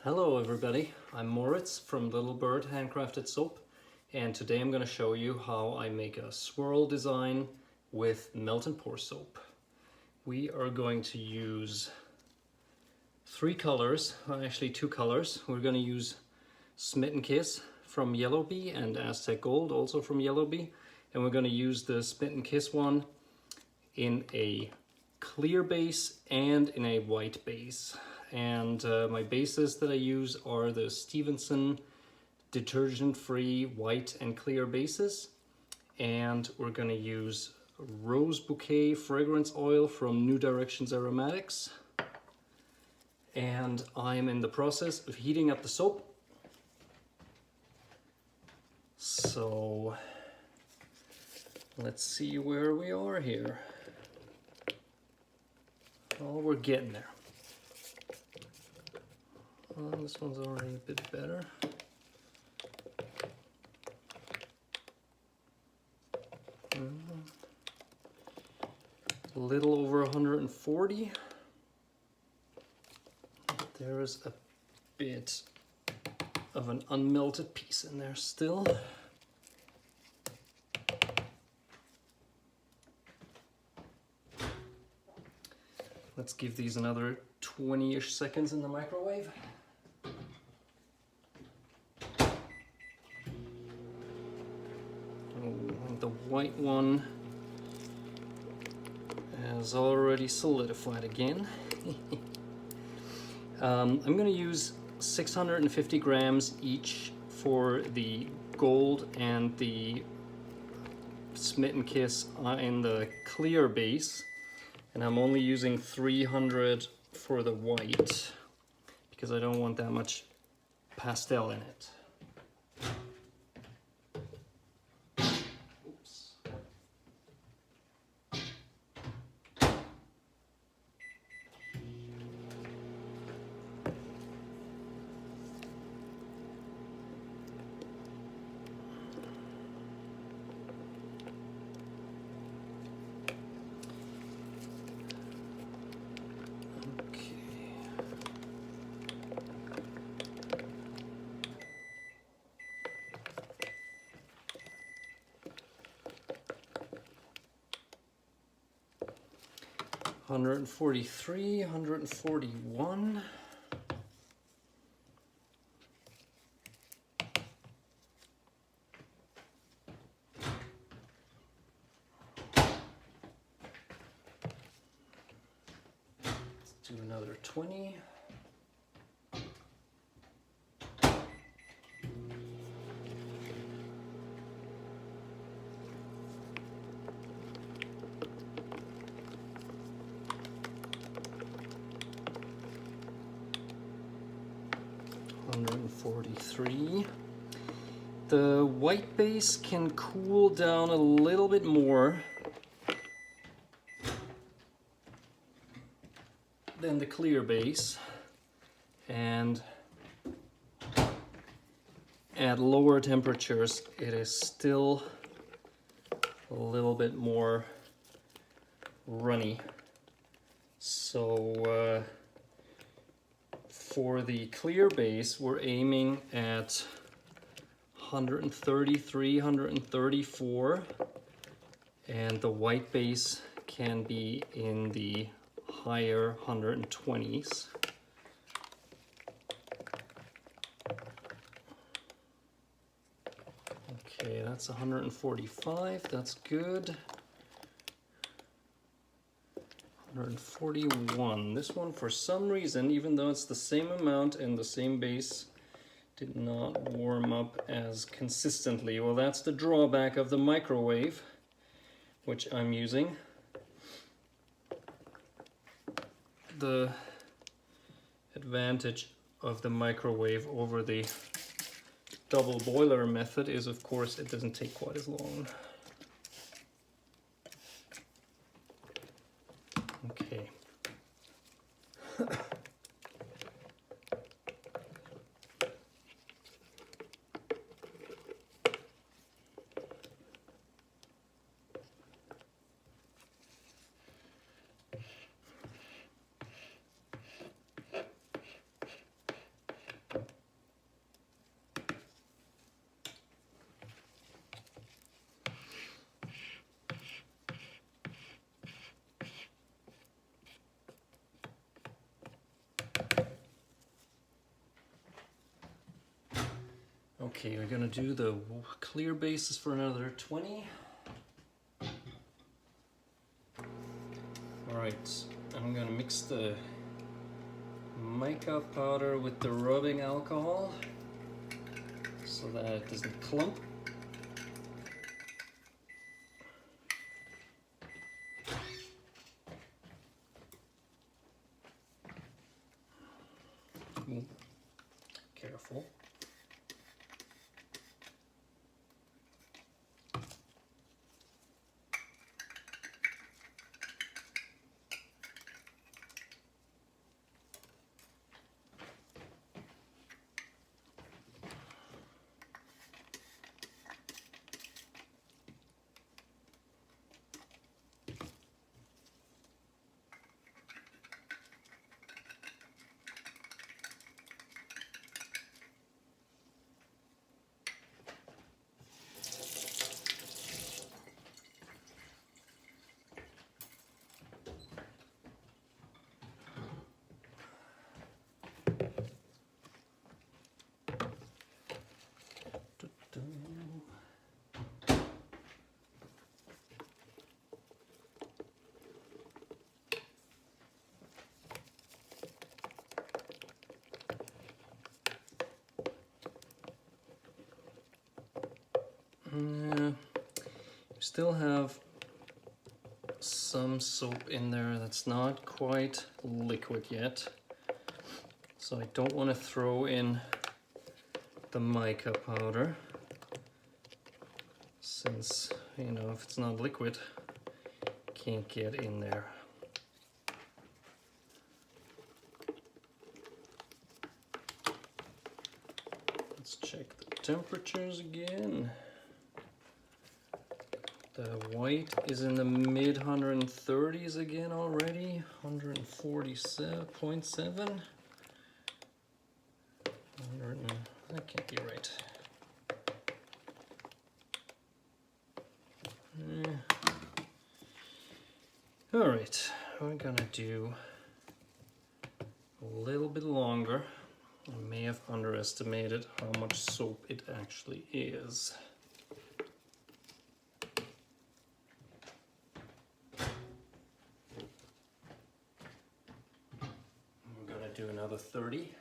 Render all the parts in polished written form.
Hello everybody, I'm Moritz from Little Bird Handcrafted Soap, and today I'm going to show you how I make a swirl design with melt and pour soap. We are going to use three colors, actually two colors. We're going to use Smitten Kiss from Yellow Bee and Aztec Gold also from Yellow Bee, and we're going to use the Smitten Kiss one in a clear base and in a white base. And my bases that I use are the Stevenson detergent-free white and clear bases, and we're going to use Rose Bouquet fragrance oil from New Directions Aromatics, and I'm in the process of heating up the soap. So let's see where we are here. Oh, we're getting there. This one's already a bit better. A little over 140. There's a bit of an unmelted piece in there still. Let's give these another 20-ish seconds in the microwave. The white one has already solidified again. I'm going to use 650 grams each for the gold and the Smitten Kiss in the clear base, and I'm only using 300 for the white because I don't want that much pastel in it. Hundred and 143, 141. Let's do another 20. $143. The white base can cool down a little bit more than the clear base, and at lower temperatures it is still a little bit more runny. So for the clear base, we're aiming at 133, 134, and the white base can be in the higher 120s. Okay, that's 145, that's good. 141. This one, for some reason, even though it's the same amount and the same base, did not warm up as consistently. Well, that's the drawback of the microwave, which I'm using. The advantage of the microwave over the double boiler method is, of course, it doesn't take quite as long. Okay. Okay, we're gonna do the clear bases for another 20. Alright, I'm gonna mix the mica powder with the rubbing alcohol so that it doesn't clump. Ooh, careful. You still have some soap in there that's not quite liquid yet, so I don't want to throw in the mica powder, since, you know, if it's not liquid, it can't get in there. Let's check the temperatures again. The white is in the mid 130s again already, 147.7. That can't be right. All right, we're gonna do a little bit longer. I may have underestimated how much soap it actually is. We're gonna do another 30.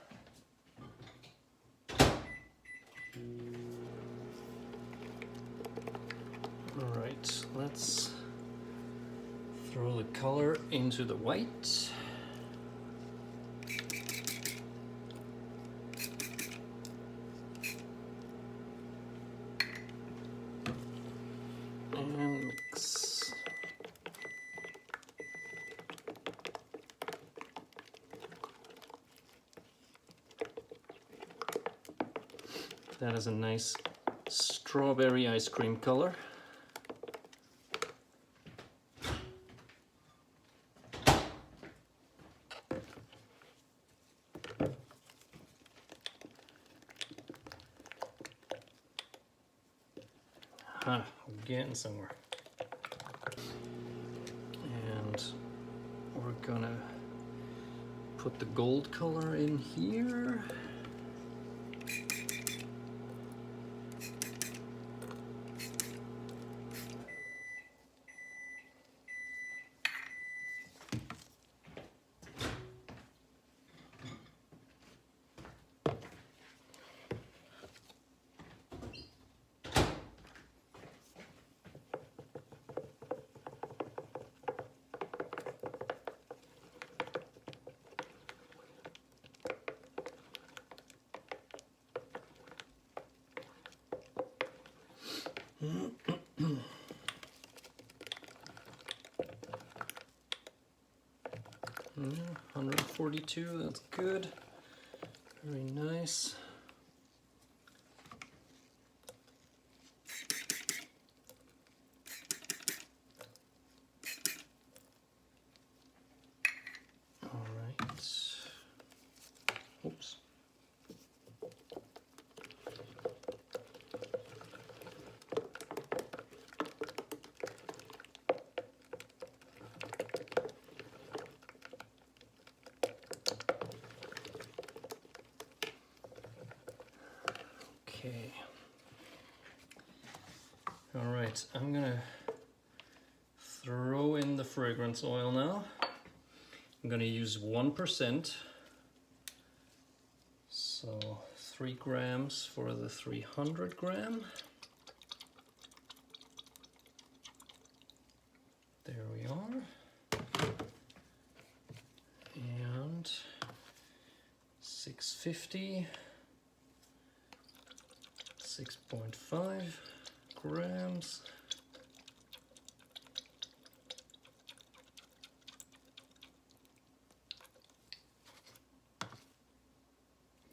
All right, let's throw the color into the white. And mix. That is a nice strawberry ice cream color. We're getting somewhere. And we're gonna put the gold color in here. Mm, 142, that's good. Very nice. All right. Oops. Okay. All right, I'm gonna throw in the fragrance oil now. I'm gonna use 1%. So 3 grams for the 300 gram. There we are. And 650, 6.5 grams.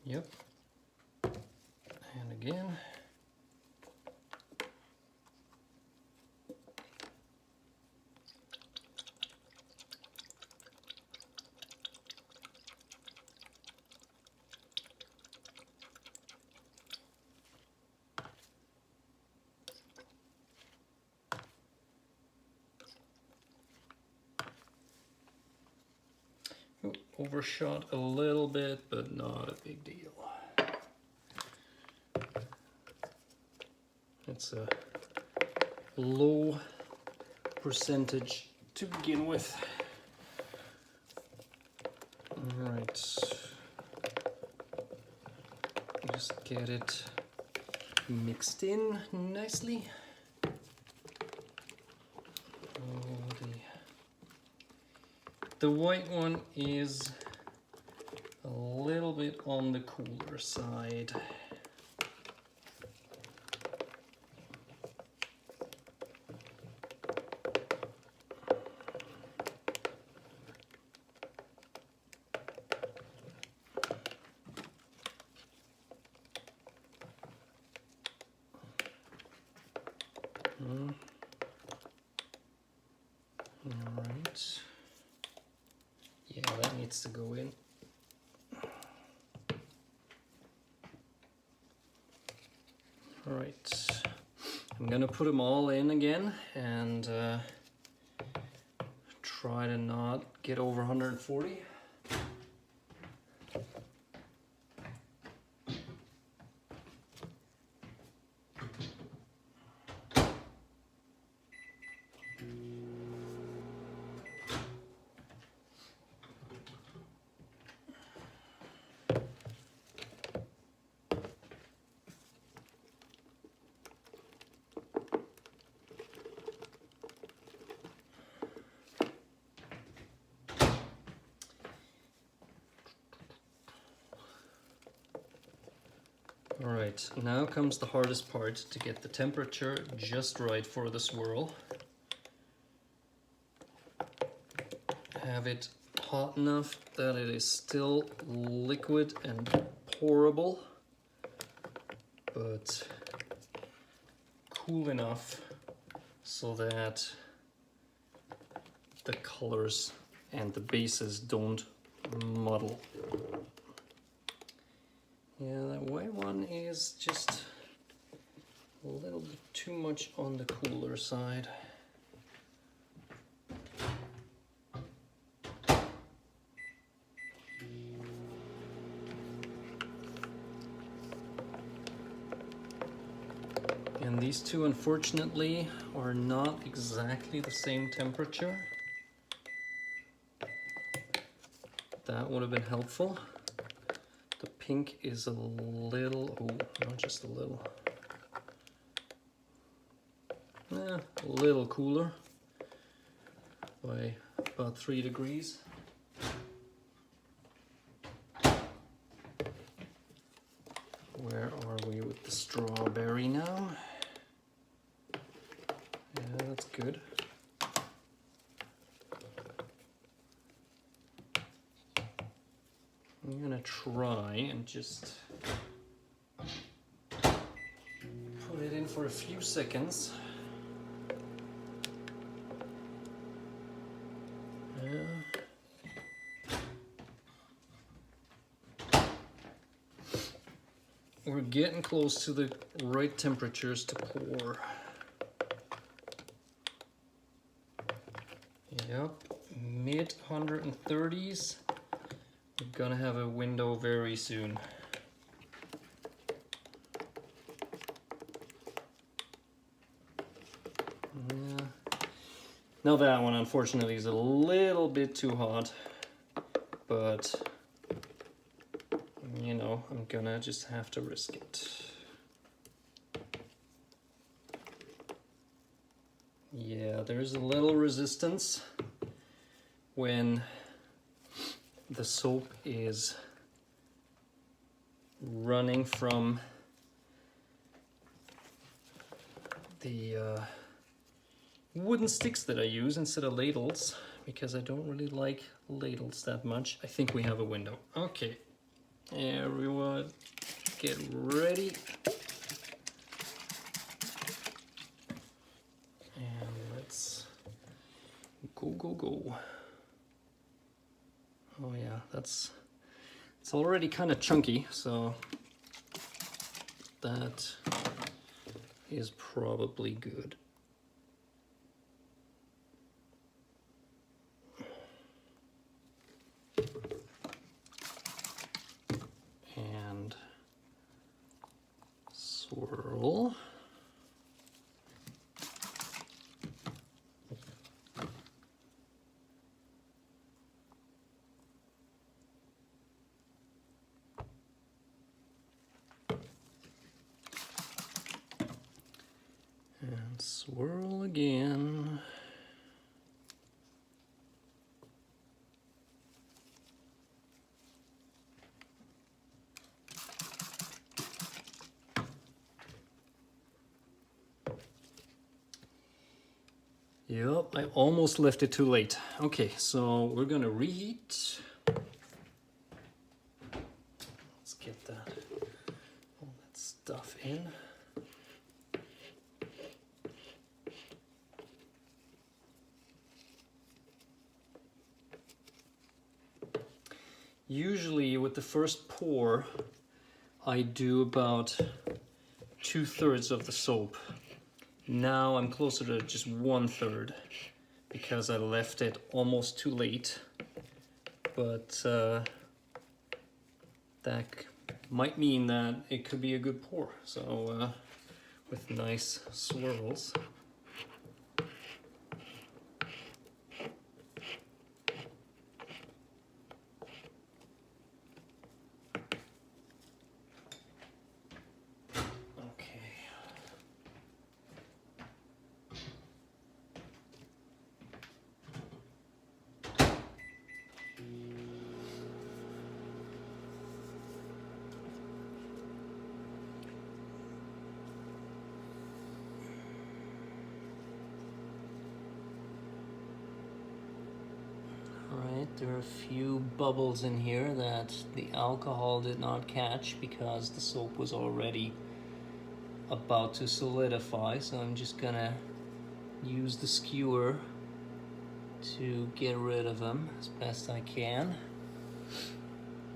Yep. And again. Overshot a little bit, but not a big deal. It's a low percentage to begin with. All right, just get it mixed in nicely. The white one is a little bit on the cooler side. All right. Yeah, that needs to go in. All right, I'm gonna put them all in again and try to not get over 140. All right, now comes the hardest part, to get the temperature just right for the swirl. Have it hot enough that it is still liquid and pourable, but cool enough so that the colors and the bases don't muddle. Yeah, that white one is just a little bit too much on the cooler side. And these two, unfortunately, are not exactly the same temperature. That would have been helpful. The pink is a little, oh, not just a little, a little cooler by about 3 degrees. Where are we with the strawberry now? Yeah, that's good. I'm gonna try and just put it in for a few seconds. We're getting close to the right temperatures to pour. Yep, mid 130s. We're gonna have a window very soon. Now that one unfortunately is a little bit too hot, but you know, I'm gonna just have to risk it. Yeah, there's a little resistance when the soap is running from the wooden sticks that I use instead of ladles, because I don't really like ladles that much. I think we have a window. Okay, everyone get ready. And let's go. Oh yeah, it's already kind of chunky, so that is probably good. And swirl. And swirl again. Yep, I almost left it too late. Okay, so we're gonna reheat. Let's get all that stuff in. Usually with the first pour, I do about 2/3 of the soap. Now I'm closer to just 1/3 because I left it almost too late. But that might mean that it could be a good pour. So with nice swirls. There are a few bubbles in here that the alcohol did not catch because the soap was already about to solidify, so I'm just gonna use the skewer to get rid of them as best I can.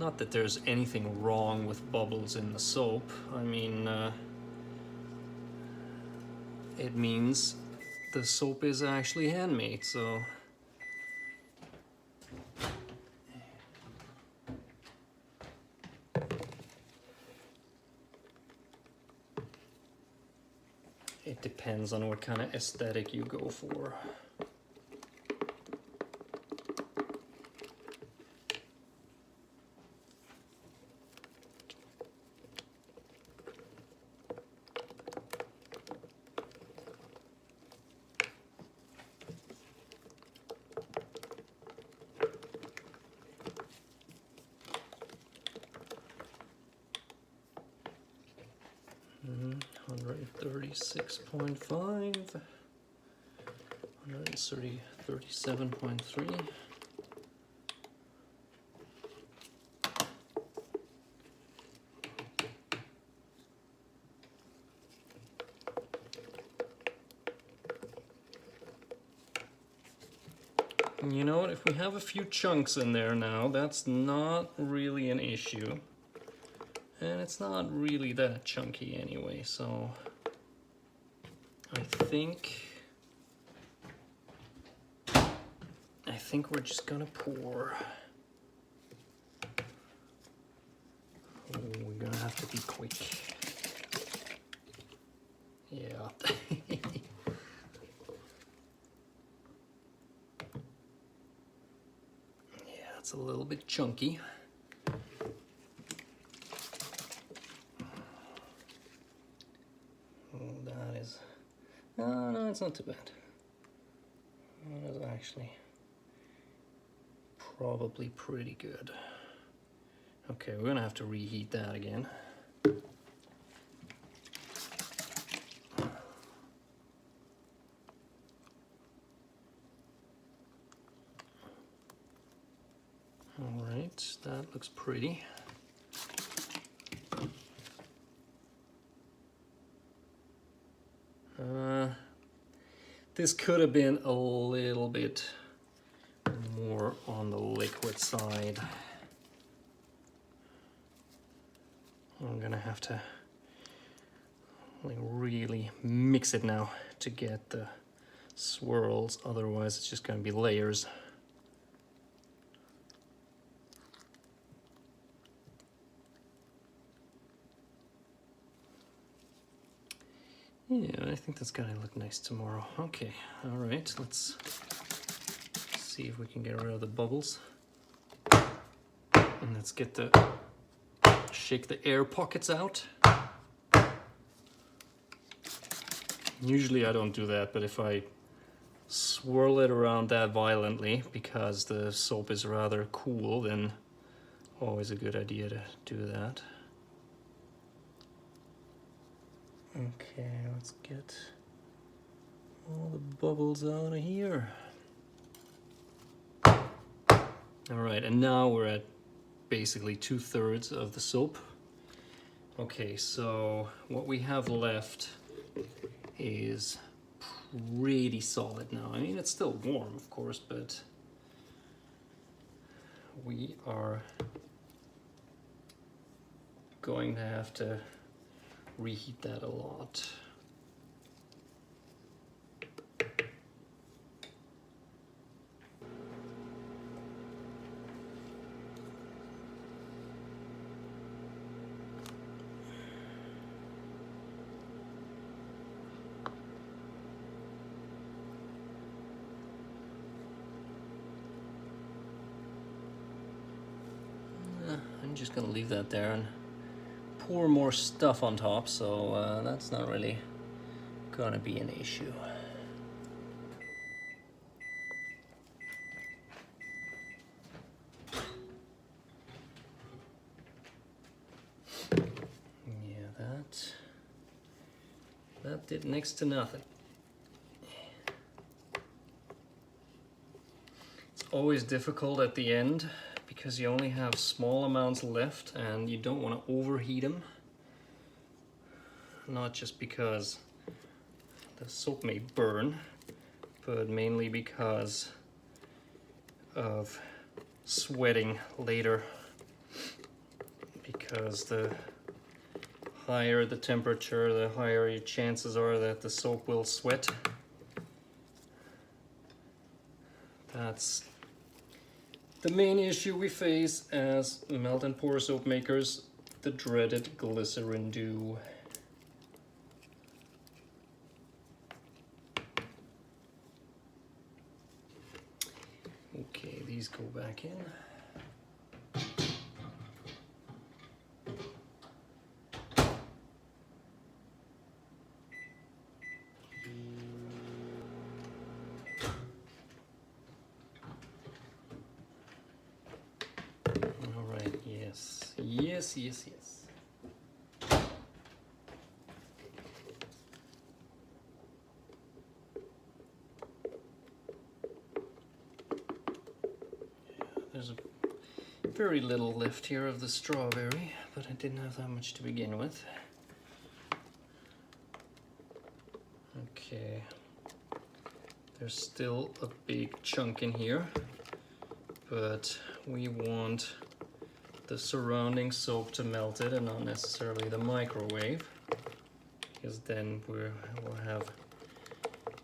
Not that there's anything wrong with bubbles in the soap. I mean, it means the soap is actually handmade, so it depends on what kind of aesthetic you go for. Mm, 136.5, 137.3. And you know what, if we have a few chunks in there now, that's not really an issue. And it's not really that chunky anyway, so I think we're just gonna pour. Oh, we're gonna have to be quick. Yeah. little bit chunky. Oh, that is... no, it's not too bad. That is actually probably pretty good. Okay, we're gonna have to reheat that again. All right, that looks pretty. This could have been a little bit more on the liquid side. I'm gonna have to like really mix it now to get the swirls, otherwise it's just gonna be layers. Yeah, I think that's gonna look nice tomorrow. Okay, all right, let's see if we can get rid of the bubbles. And let's get the, shake the air pockets out. Usually I don't do that, but if I swirl it around that violently because the soap is rather cool, then always a good idea to do that. Okay, let's get all the bubbles out of here. All right, and now we're at basically 2/3 of the soap. Okay, so what we have left is pretty solid now. I mean, it's still warm, of course, but we are going to have to reheat that a lot. I'm just gonna leave that there and pour more stuff on top, so that's not really gonna be an issue. Yeah, that did next to nothing. It's always difficult at the end because you only have small amounts left and you don't want to overheat them. Not just because the soap may burn, but mainly because of sweating later. Because the higher the temperature, the higher your chances are that the soap will sweat. That's the main issue we face as melt and pour soap makers, the dreaded glycerin dew. Okay, these go back in. Yes. There's a very little left here of the strawberry, but I didn't have that much to begin with. Okay, there's still a big chunk in here, but we want the surrounding soap to melt it and not necessarily the microwave, because then we'll have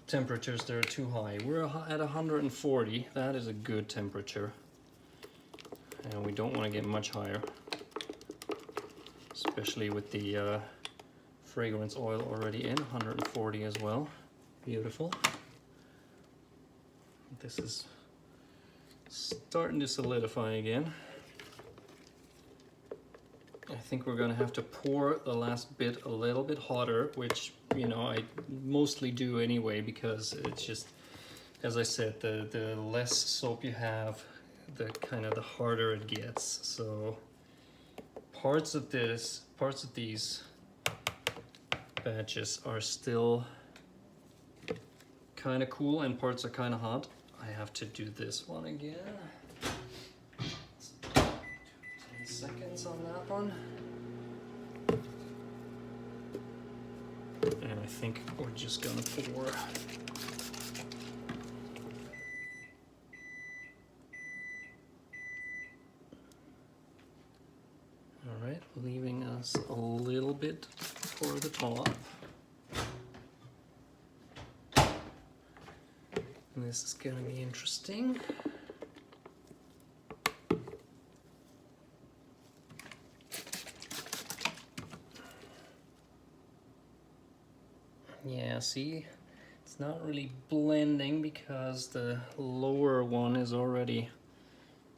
temperatures that are too high. We're at 140. That is a good temperature, and we don't want to get much higher, especially with the fragrance oil already in. 140 as well. Beautiful. This is starting to solidify again. I think we're gonna have to pour the last bit a little bit hotter, which, you know, I mostly do anyway, because it's just, as I said, the less soap you have, the the harder it gets. So parts of these batches are still kind of cool and parts are kind of hot. I have to do this one again. 10 seconds on that one. And I think we're just gonna pour. All right, leaving us a little bit for the top. And this is gonna be interesting. Yeah, see, it's not really blending because the lower one is already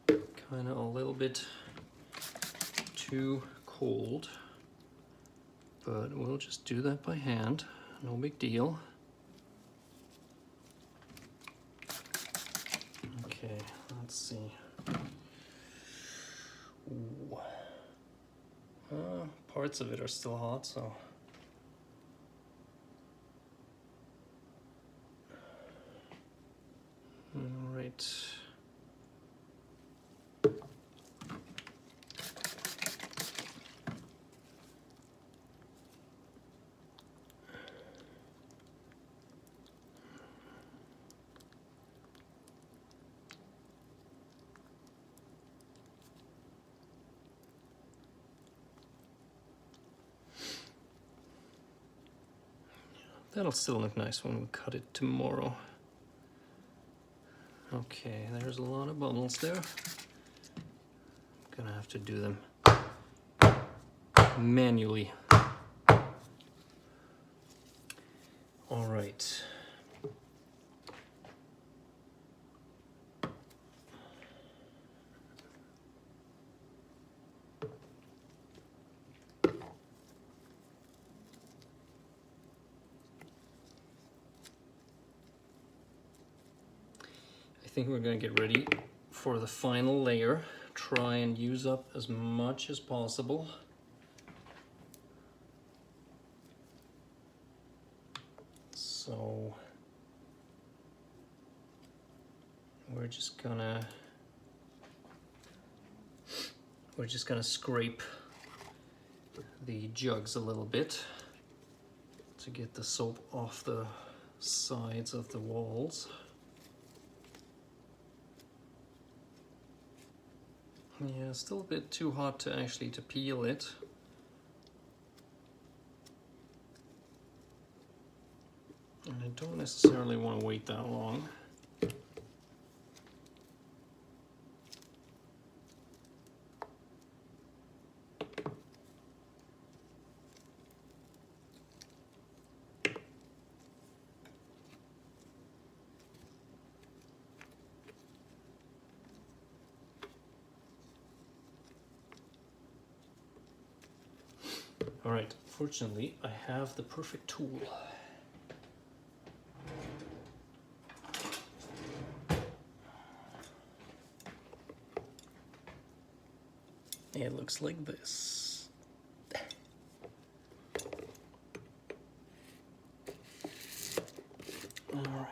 kind of a little bit too cold. But we'll just do that by hand, no big deal. Okay, let's see. Ooh. Parts of it are still hot, so. All right. That'll still look nice when we cut it tomorrow. Okay, there's a lot of bubbles there. I'm gonna have to do them manually. All right. I think we're going to get ready for the final layer. Try and use up as much as possible. So we're just gonna scrape the jugs a little bit to get the soap off the sides of the walls. Yeah, still a bit too hot to actually peel it. And I don't necessarily want to wait that long. All right, fortunately, I have the perfect tool. It looks like this. All right.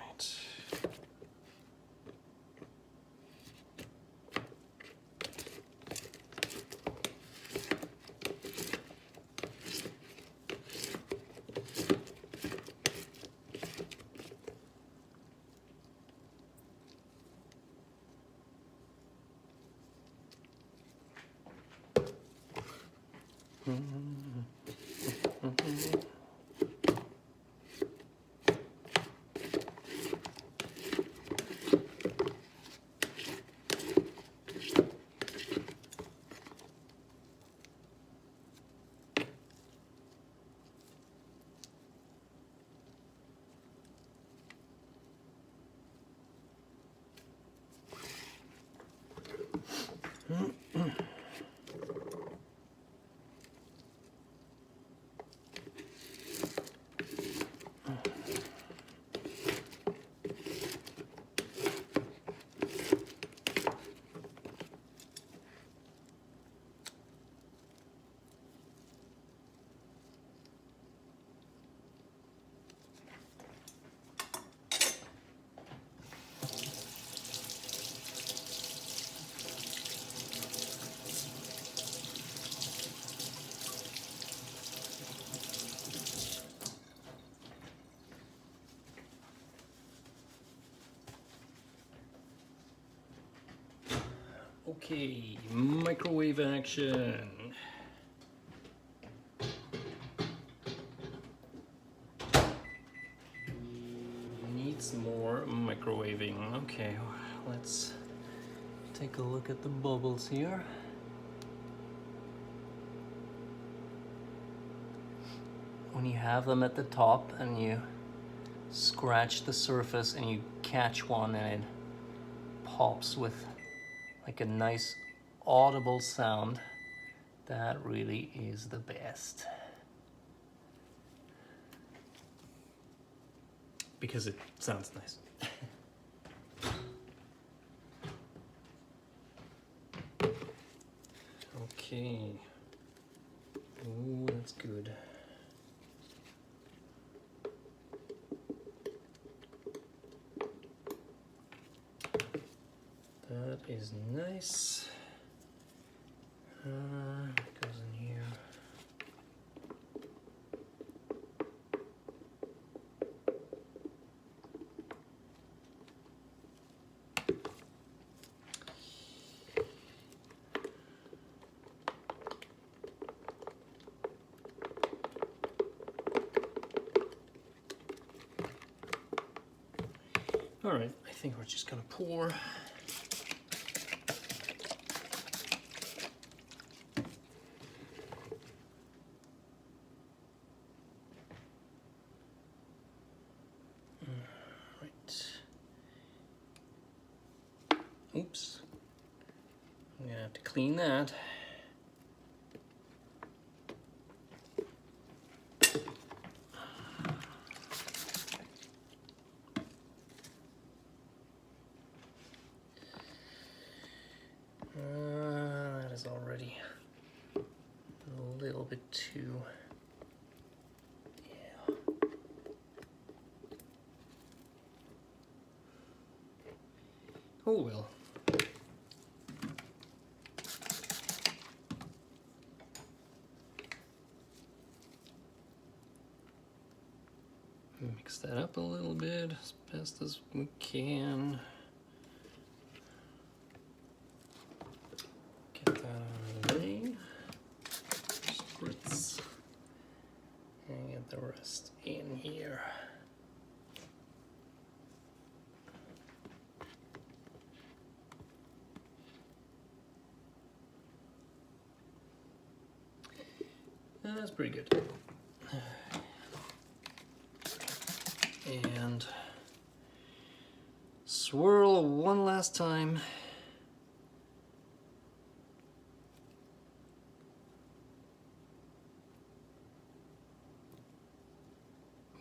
Okay, microwave action. Needs more microwaving. Okay, let's take a look at the bubbles here. When you have them at the top and you scratch the surface and you catch one and it pops with like a nice audible sound, that really is the best. Because it sounds nice. Okay. Ooh, that's good. That is nice. Goes in here. All right, I think we're just gonna pour. Oops, I'm gonna have to clean that. That is already a little bit too, yeah. Oh well. Mix that up a little bit as best as we can. Get that out of the way. Spritz. And get the rest in here. That's pretty good. And swirl one last time.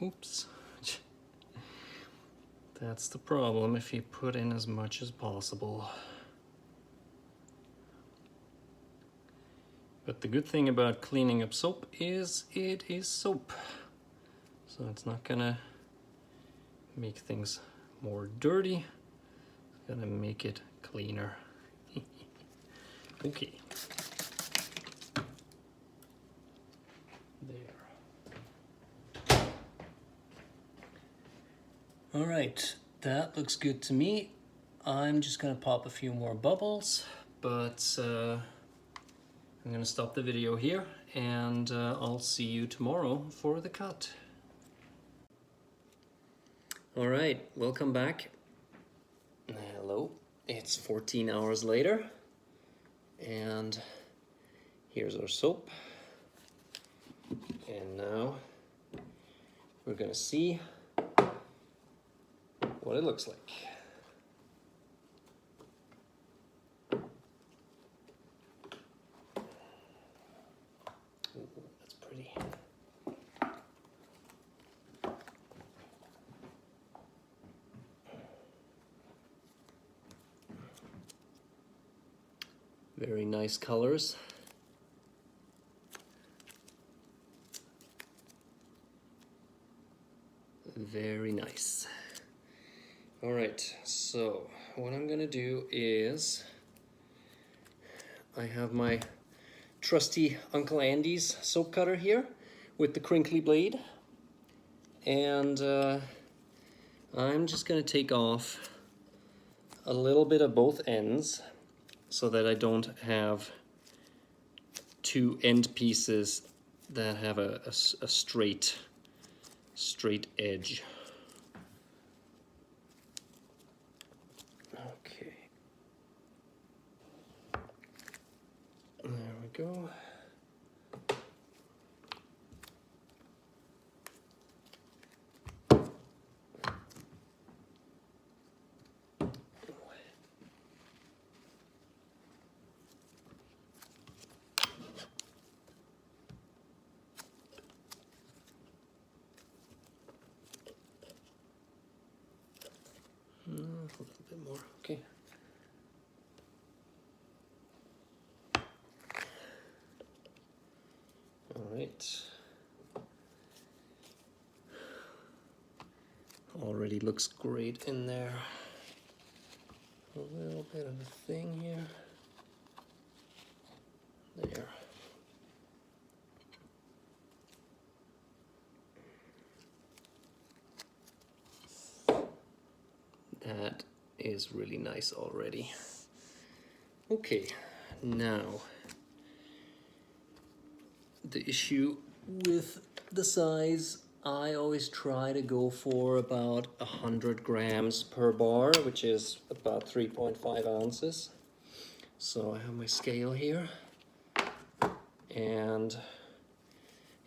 Oops. That's the problem if you put in as much as possible. But the good thing about cleaning up soap is it is soap. So it's not gonna make things more dirty. It's gonna make it cleaner. Okay. There. All right, that looks good to me. I'm just gonna pop a few more bubbles, but I'm gonna stop the video here and I'll see you tomorrow for the cut. All right, welcome back. Hello, it's 14 hours later and here's our soap. And now we're gonna see what it looks like. Ooh, that's pretty. Very nice colors. Very nice. All right, so what I'm gonna do is I have my trusty Uncle Andy's soap cutter here with the crinkly blade, and I'm just gonna take off a little bit of both ends so that I don't have two end pieces that have a straight edge. Okay, there we go. A little bit more, okay. All right. Already looks great in there. A little bit of a thing here. There. That is really nice already. Okay, now the issue with the size, I always try to go for about 100 grams per bar, which is about 3.5 ounces. So I have my scale here, and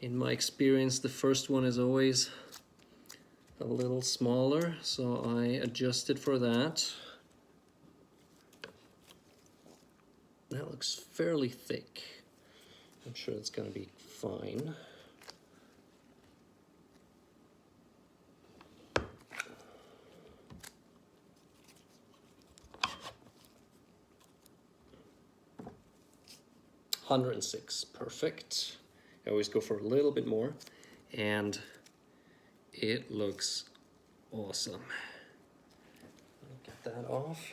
in my experience the first one is always a little smaller, so I adjusted for that. That looks fairly thick. I'm sure it's going to be fine. $106, perfect. I always go for a little bit more, and it looks awesome. Get that off.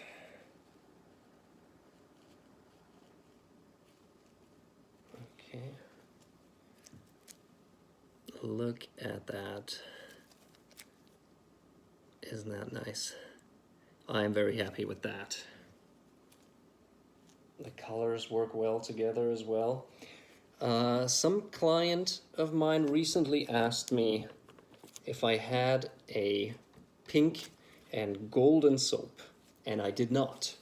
Okay. Look at that. Isn't that nice? I'm very happy with that. The colors work well together as well. Some client of mine recently asked me if I had a pink and golden soap, and I did not.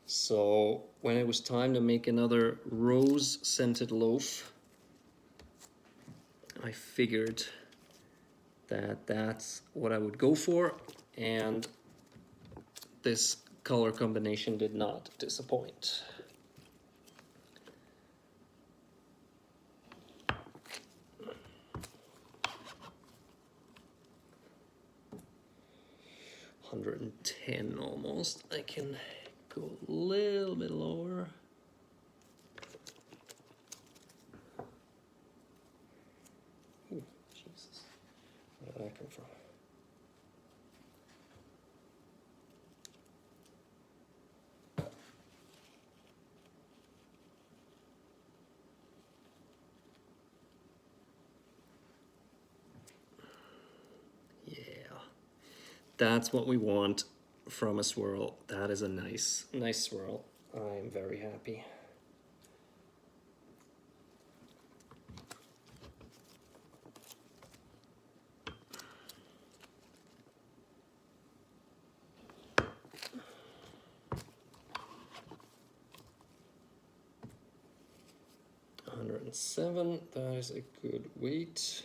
So when it was time to make another rose scented loaf, I figured that that's what I would go for, and this color combination did not disappoint. $110 almost. I can go a little bit lower. Ooh, Jesus. Where did that come from? That's what we want from a swirl. That is a nice swirl. I'm very happy. $107, that is a good weight.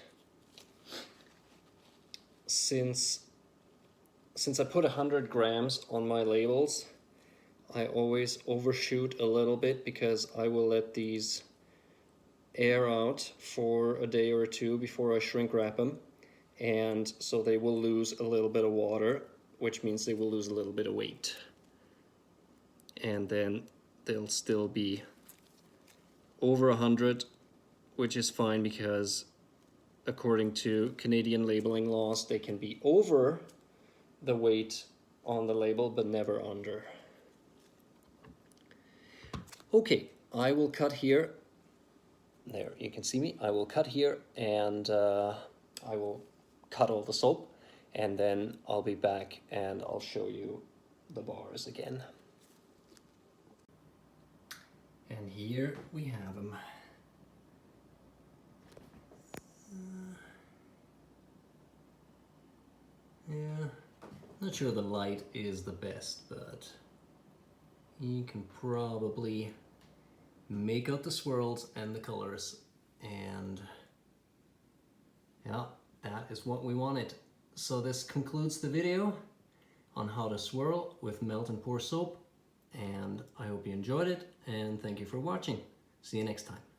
Since I put 100 grams on my labels, I always overshoot a little bit because I will let these air out for a day or two before I shrink wrap them, and so they will lose a little bit of water, which means they will lose a little bit of weight, and then they'll still be over 100, which is fine because according to Canadian labeling laws, they can be over the weight on the label but never under. Okay, I will cut here. There, you can see me. I will cut here, and I will cut all the soap, and then I'll be back and I'll show you the bars again. And here we have them. Yeah, not sure the light is the best, but you can probably make out the swirls and the colors, and yeah, that is what we wanted. So this concludes the video on how to swirl with melt and pour soap, and I hope you enjoyed it, and thank you for watching. See you next time.